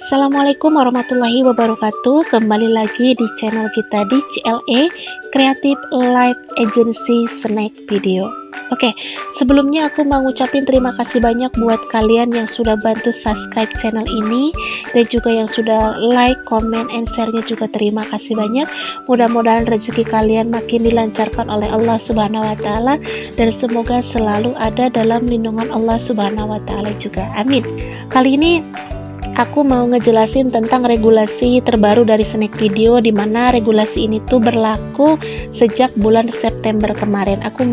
Assalamualaikum warahmatullahi wabarakatuh. Kembali lagi di channel kita di CLE Creative Light Agency Snack Video. Oke, sebelumnya aku mau ngucapin terima kasih banyak buat kalian yang sudah bantu subscribe channel ini dan juga yang sudah like, comment, and share-nya juga terima kasih banyak. Mudah-mudahan rezeki kalian makin dilancarkan oleh Allah Subhanahu wa taala dan semoga selalu ada dalam lindungan Allah Subhanahu wa taala juga. Amin. Kali ini aku mau ngejelasin tentang regulasi terbaru dari Snack Video, di mana regulasi ini tuh berlaku sejak bulan September kemarin. Aku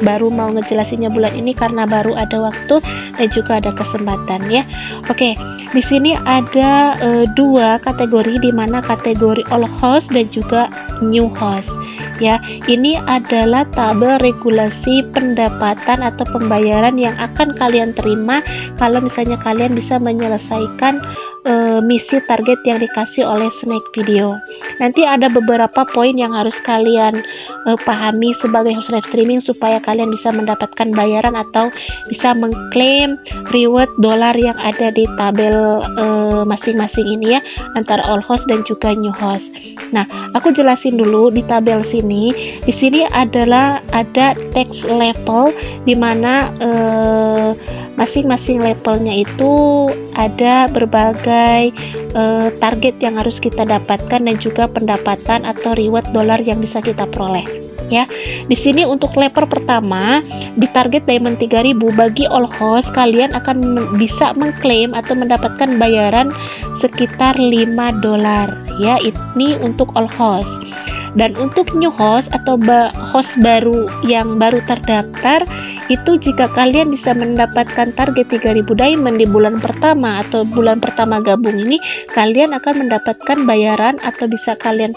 baru mau ngejelasinnya bulan ini karena baru ada waktu dan juga ada kesempatan ya. Oke, di sini ada dua kategori, di mana kategori old host dan juga new host. Ya, ini adalah tabel regulasi pendapatan atau pembayaran yang akan kalian terima kalau misalnya kalian bisa menyelesaikan misi target yang dikasih oleh Snack Video. Nanti ada beberapa poin yang harus kalian pahami sebagai host live streaming supaya kalian bisa mendapatkan bayaran atau bisa mengklaim reward dolar yang ada di tabel masing-masing ini ya, antara old host dan juga new host. Nah, aku jelasin dulu di tabel sini. Di sini adalah ada tax level, di mana masing-masing levelnya itu ada berbagai target yang harus kita dapatkan dan juga pendapatan atau reward dolar yang bisa kita peroleh. Ya, di sini untuk level pertama di target diamond 3000 bagi all host, kalian akan bisa mengklaim atau mendapatkan bayaran sekitar 5 dolar ya, ini untuk all host. Dan untuk new host atau host baru yang baru terdaftar, itu jika kalian bisa mendapatkan target 3000 diamond di bulan pertama atau bulan pertama gabung ini, kalian akan mendapatkan bayaran atau bisa kalian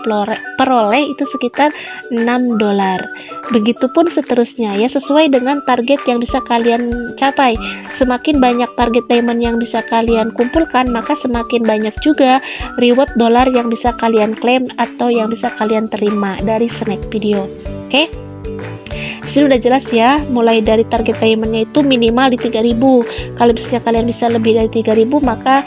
peroleh itu sekitar 6 dolar. Begitupun seterusnya ya, sesuai dengan target yang bisa kalian capai. Semakin banyak target diamond yang bisa kalian kumpulkan, maka semakin banyak juga reward dolar yang bisa kalian klaim atau yang bisa kalian terima dari Snack Video. Oke? Sini udah jelas ya, mulai dari target diamondnya itu minimal di 3000. Kalau misalnya kalian bisa lebih dari 3000, maka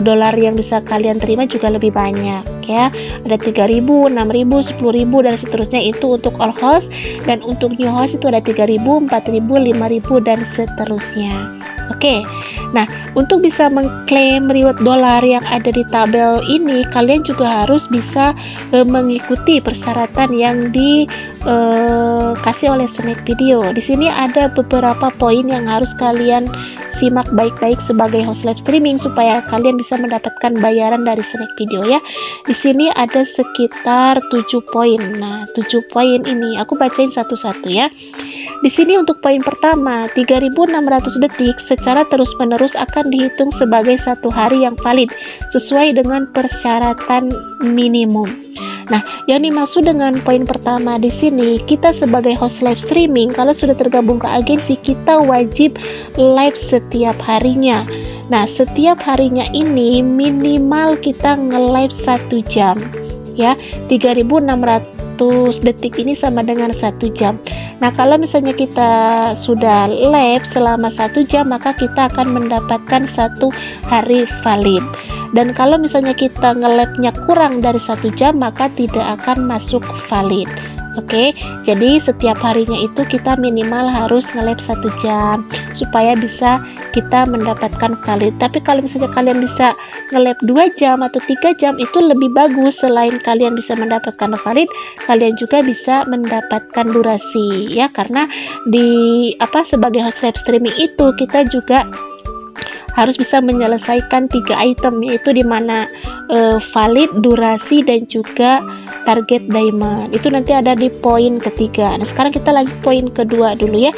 dolar yang bisa kalian terima juga lebih banyak ya. Ada 3000, 6000, 10000 dan seterusnya, itu untuk all host. Dan untuk new host itu ada 3000, 4000, 5000 dan seterusnya. Oke. Nah, untuk bisa mengklaim reward dolar yang ada di tabel ini, kalian juga harus bisa mengikuti persyaratan yang dikasih oleh Snack Video. Di sini ada beberapa poin yang harus kalian simak baik-baik sebagai host live streaming supaya kalian bisa mendapatkan bayaran dari Snack Video ya. Di sini ada sekitar 7 poin. Nah, 7 poin ini aku bacain satu-satu ya. Di sini untuk poin pertama, 3600 detik secara terus-menerus akan dihitung sebagai satu hari yang valid sesuai dengan persyaratan minimum. Nah, yang dimaksud dengan poin pertama di sini, kita sebagai host live streaming kalau sudah tergabung ke agensi, kita wajib live setiap harinya. Nah, setiap harinya ini minimal kita nge-live 1 jam ya. 3600 detik ini sama dengan 1 jam. Nah, kalau misalnya kita sudah live selama 1 jam, maka kita akan mendapatkan 1 hari valid. Dan kalau misalnya kita nge-live-nya kurang dari 1 jam, maka tidak akan masuk valid. Oke, jadi setiap harinya itu kita minimal harus nge-live 1 jam supaya bisa kita mendapatkan valid. Tapi kalau misalnya kalian bisa nge-live 2 jam atau 3 jam, itu lebih bagus. Selain kalian bisa mendapatkan valid, kalian juga bisa mendapatkan durasi ya, karena sebagai host live streaming itu kita juga harus bisa menyelesaikan 3 item, yaitu dimana valid, durasi, dan juga target diamond. Itu nanti ada di poin ketiga. Nah, sekarang kita lanjut poin kedua dulu ya.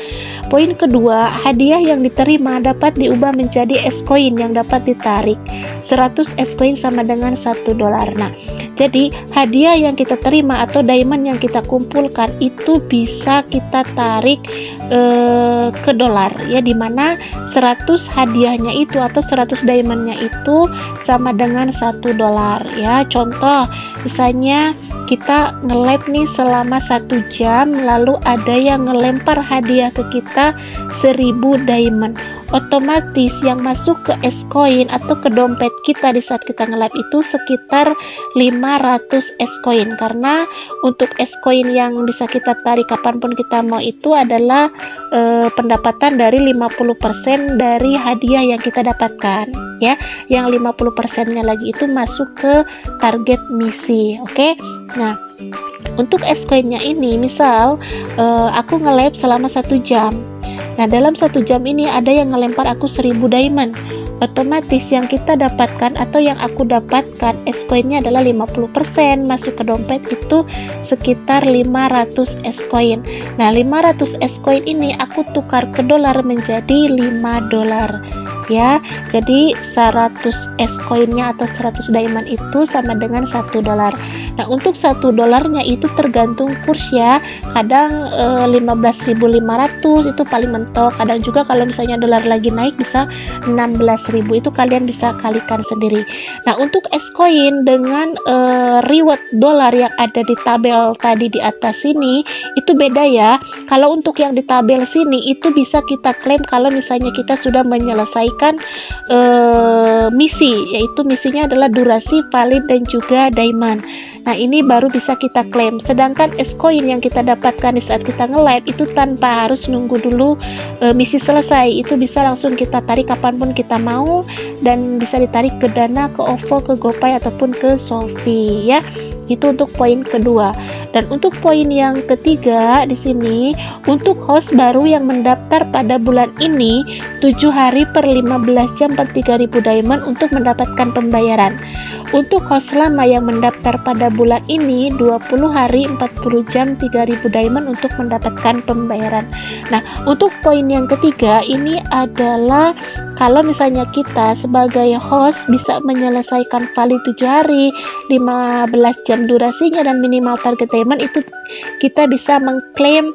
Poin kedua, hadiah yang diterima dapat diubah menjadi S-coin yang dapat ditarik. 100 S-coin sama dengan 1 dolar. Nah, jadi hadiah yang kita terima atau diamond yang kita kumpulkan itu bisa kita tarik ke dolar ya, dimana 100 hadiahnya itu atau 100 diamondnya itu sama dengan 1 dolar ya. Contoh, misalnya kita nge-live nih selama 1 jam, lalu ada yang ngelempar hadiah ke kita 1000 diamond. otomatis yang masuk ke S-Coin atau ke dompet kita di saat kita nge-live itu sekitar 500 S-Coin, karena untuk S-Coin yang bisa kita tarik kapanpun kita mau itu adalah pendapatan dari 50% dari hadiah yang kita dapatkan ya, yang 50%-nya lagi itu masuk ke target misi. Oke. Nah, untuk S-Coin-nya ini misal aku nge-live selama 1 jam. Nah, dalam 1 jam ini ada yang ngelempar aku 1000 diamond. Otomatis yang kita dapatkan atau yang aku dapatkan S-Coin-nya adalah 50% masuk ke dompet itu sekitar 500 S-Coin. Nah, 500 S-Coin ini aku tukar ke dolar menjadi 5 dolar. Ya, jadi 100 S-Coin-nya atau 100 diamond itu sama dengan 1 dolar. Nah, untuk 1 dolarnya itu tergantung kurs ya. Kadang 15.500 itu paling mentok. Kadang juga kalau misalnya dolar lagi naik bisa 16.000. Itu kalian bisa kalikan sendiri. Nah, untuk S-Coin dengan reward dolar yang ada di tabel tadi di atas sini itu beda ya. Kalau untuk yang di tabel sini itu bisa kita klaim kalau misalnya kita sudah menyelesaikan misi, yaitu misinya adalah durasi, valid, dan juga diamond. Nah, ini baru bisa kita klaim. Sedangkan S-Coin yang kita dapatkan di saat kita nge-live itu tanpa harus nunggu dulu misi selesai. Itu bisa langsung kita tarik kapanpun kita mau dan bisa ditarik ke Dana, ke OVO, ke GoPay ataupun ke Shopee ya. Itu untuk poin kedua. Dan untuk poin yang ketiga di sini untuk host baru yang mendaftar pada bulan ini 7 hari per 15 jam per 3000 diamond untuk mendapatkan pembayaran. Untuk host lama yang mendaftar pada bulan ini 20 hari 40 jam 3000 diamond untuk mendapatkan pembayaran. Nah, untuk poin yang ketiga ini adalah kalau misalnya kita sebagai host bisa menyelesaikan valid 7 hari 15 jam durasinya dan minimal target diamond, itu kita bisa mengklaim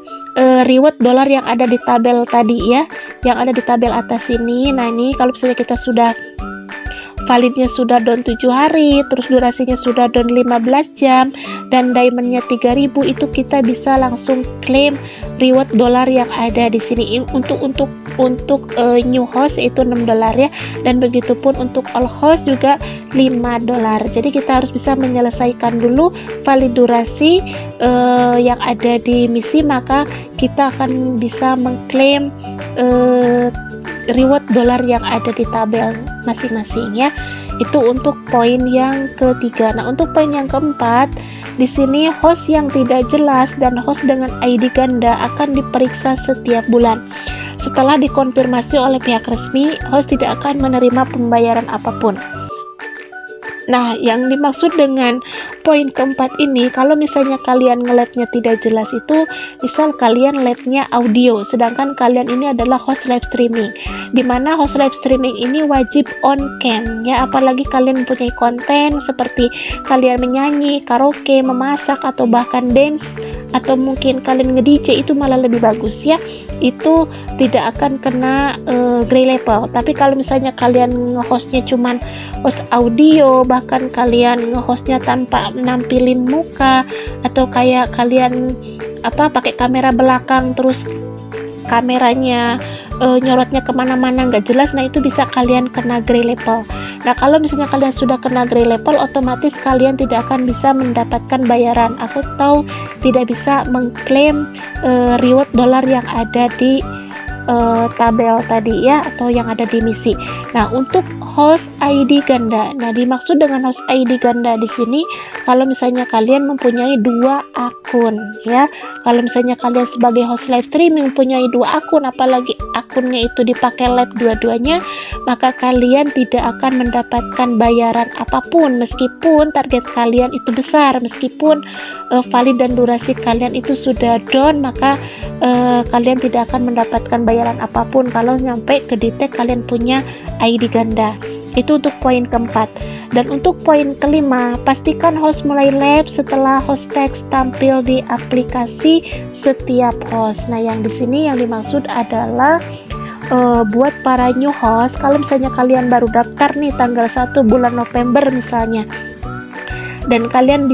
reward dolar yang ada di tabel tadi ya, yang ada di tabel atas ini. Nah, ini kalau misalnya kita sudah validnya sudah down 7 hari, terus durasinya sudah down 15 jam dan diamondnya 3000, itu kita bisa langsung claim reward dolar yang ada di sini. Untuk new host itu 6 dolar ya, dan begitupun untuk all host juga 5 dolar. Jadi kita harus bisa menyelesaikan dulu valid durasi yang ada di misi, maka kita akan bisa mengklaim reward dolar yang ada di tabel masing-masing ya. Itu untuk poin yang ketiga. Nah, untuk poin yang keempat di sini host yang tidak jelas dan host dengan ID ganda akan diperiksa setiap bulan. Setelah dikonfirmasi oleh pihak resmi, host tidak akan menerima pembayaran apapun. Nah, yang dimaksud dengan poin keempat ini, kalau misalnya kalian nge-live-nya tidak jelas itu, misal kalian live-nya audio, sedangkan kalian ini adalah host live streaming, dimana host live streaming ini wajib on cam ya, apalagi kalian mempunyai konten seperti kalian menyanyi, karaoke, memasak, atau bahkan dance, atau mungkin kalian nge-DJ, itu malah lebih bagus ya. Itu tidak akan kena gray level. Tapi kalau misalnya kalian nge-hostnya cuman host audio, bahkan kalian nge-hostnya tanpa nampilin muka, atau kayak kalian pakai kamera belakang terus kameranya nyorotnya kemana-mana nggak jelas, nah itu bisa kalian kena gray level. Nah, kalau misalnya kalian sudah kena gray level, otomatis kalian tidak akan bisa mendapatkan bayaran atau tidak bisa mengklaim reward dolar yang ada di tabel tadi ya, atau yang ada di misi. Nah, untuk host ID ganda, nah dimaksud dengan host ID ganda di sini kalau misalnya kalian mempunyai 2 akun ya. Kalau misalnya kalian sebagai host live streaming mempunyai 2 akun, apalagi akunnya itu dipakai live dua-duanya, maka kalian tidak akan mendapatkan bayaran apapun meskipun target kalian itu besar, meskipun valid dan durasi kalian itu sudah down, maka kalian tidak akan mendapatkan bayaran apapun kalau nyampe ke detect kalian punya ID ganda. Itu untuk poin keempat. Dan untuk poin kelima, pastikan host mulai live setelah host text tampil di aplikasi setiap host. Nah, yang di sini yang dimaksud adalah buat para new host, kalau misalnya kalian baru daftar nih tanggal 1 bulan November misalnya, dan kalian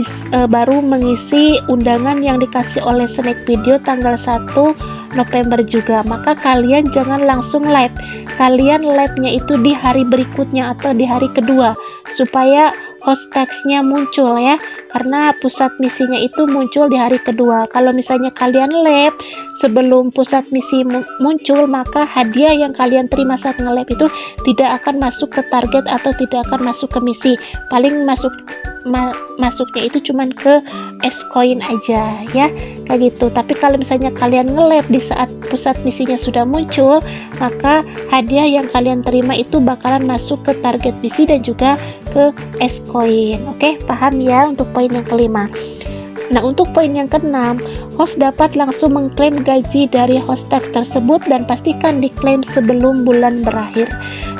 baru mengisi undangan yang dikasih oleh Snack Video tanggal 1 November juga. Maka kalian jangan langsung live, kalian live-nya itu di hari berikutnya atau di hari kedua, supaya host text-nya muncul ya, karena pusat misinya itu muncul di hari kedua. Kalau misalnya kalian live sebelum pusat misi muncul, maka hadiah yang kalian terima saat nge-live itu tidak akan masuk ke target atau tidak akan masuk ke misi. Paling masuknya itu cuman ke S-Coin aja ya, kayak gitu. Tapi kalau misalnya kalian nge-live di saat pusat misinya sudah muncul, maka hadiah yang kalian terima itu bakalan masuk ke target misi dan juga ke S-Coin. Oke, paham ya untuk poin yang kelima. Nah, untuk poin yang keenam, host dapat langsung mengklaim gaji dari host text tersebut dan pastikan diklaim sebelum bulan berakhir.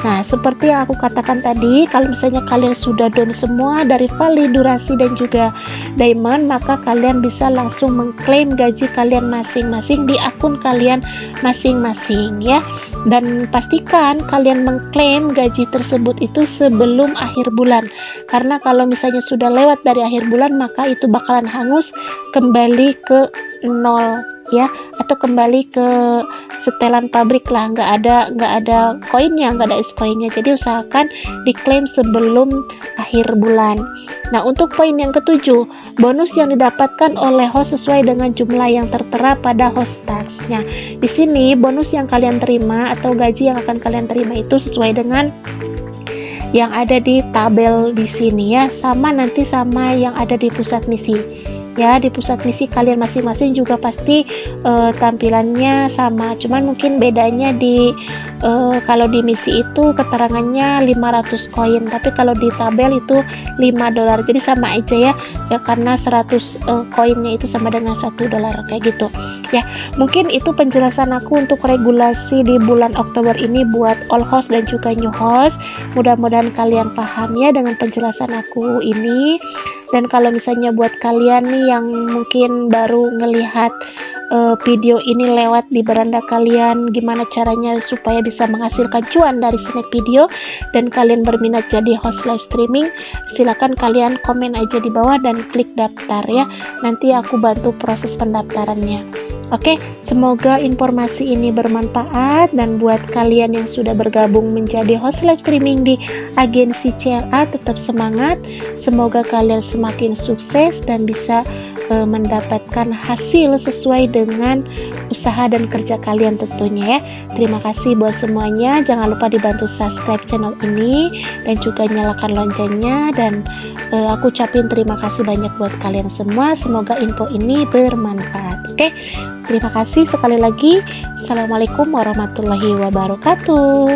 Nah, seperti yang aku katakan tadi, kalau misalnya kalian sudah down semua dari value, durasi, dan juga diamond, maka kalian bisa langsung mengklaim gaji kalian masing-masing di akun kalian masing-masing ya. Dan pastikan kalian mengklaim gaji tersebut itu sebelum akhir bulan, karena kalau misalnya sudah lewat dari akhir bulan, maka itu bakalan hangus kembali ke nol ya, atau kembali ke setelan pabrik lah, nggak ada koinnya, nggak ada S-Coinnya. Jadi usahakan diklaim sebelum akhir bulan. Nah, untuk poin yang ketujuh, bonus yang didapatkan oleh host sesuai dengan jumlah yang tertera pada host task-nya. Di sini bonus yang kalian terima atau gaji yang akan kalian terima itu sesuai dengan yang ada di tabel di sini ya, sama nanti sama yang ada di pusat misi. Ya, di pusat misi kalian masing-masing juga pasti tampilannya sama, cuman mungkin bedanya di kalau di misi itu keterangannya 500 koin, tapi kalau di tabel itu $5. Jadi sama aja ya, karena 100 koinnya itu sama dengan $1 kayak gitu ya. Mungkin itu penjelasan aku untuk regulasi di bulan Oktober ini buat all host dan juga new host. Mudah-mudahan kalian paham ya dengan penjelasan aku ini. Dan kalau misalnya buat kalian nih yang mungkin baru ngelihat video ini lewat di beranda kalian, gimana caranya supaya bisa menghasilkan cuan dari snack video, dan kalian berminat jadi host live streaming, silakan kalian komen aja di bawah dan klik daftar ya, nanti aku bantu proses pendaftarannya. Oke, semoga informasi ini bermanfaat, dan buat kalian yang sudah bergabung menjadi host live streaming di agensi CLA, tetap semangat. Semoga kalian semakin sukses dan bisa mendapatkan hasil sesuai dengan usaha dan kerja kalian tentunya ya. Terima kasih buat semuanya. Jangan lupa dibantu subscribe channel ini dan juga nyalakan loncengnya, dan aku ucapin terima kasih banyak buat kalian semua. Semoga info ini bermanfaat. Oke, terima kasih sekali lagi. Assalamualaikum warahmatullahi wabarakatuh.